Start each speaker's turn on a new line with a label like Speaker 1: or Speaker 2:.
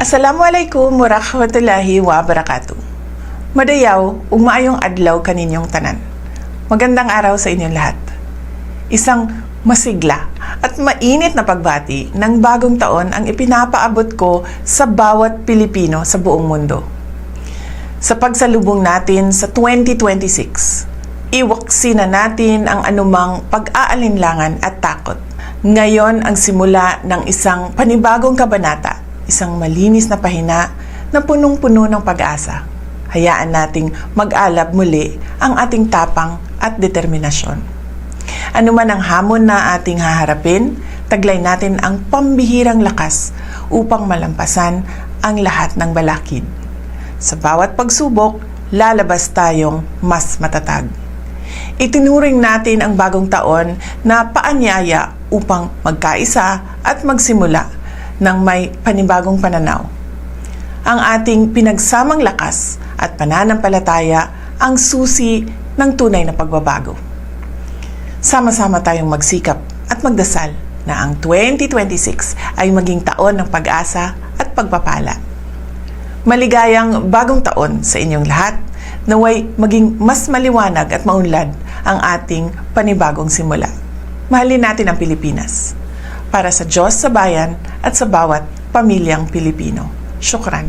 Speaker 1: Assalamualaikum warahmatullahi wabarakatuh. Madayaw, ug maayong adlaw kaninyong tanan. Magandang araw sa inyong lahat. Isang masigla at mainit na pagbati ng bagong taon ang ipinapaabot ko sa bawat Pilipino sa buong mundo. Sa pagsalubong natin sa 2026, iwaksi na natin ang anumang pag-aalinlangan at takot. Ngayon ang simula ng isang panibagong kabanata, isang malinis na pahina na punong-puno ng pag-asa. Hayaan nating mag-alab muli ang ating tapang at determinasyon. Ano man ang hamon na ating haharapin, taglay natin ang pambihirang lakas upang malampasan ang lahat ng balakid. Sa bawat pagsubok, lalabas tayong mas matatag. Itinuring natin ang bagong taon na paanyaya upang magkaisa at magsimula ng may panibagong pananaw. Ang ating pinagsamang lakas at pananampalataya ang susi ng tunay na pagbabago. Sama-sama tayong magsikap at magdasal na ang 2026 ay maging taon ng pag-asa at pagpapala. Maligayang bagong taon sa inyong lahat, naway maging mas maliwanag at maunlad ang ating panibagong simula. Mahalin natin ang Pilipinas. Para sa Diyos, sa bayan, at sa bawat pamilyang Pilipino. Syukran.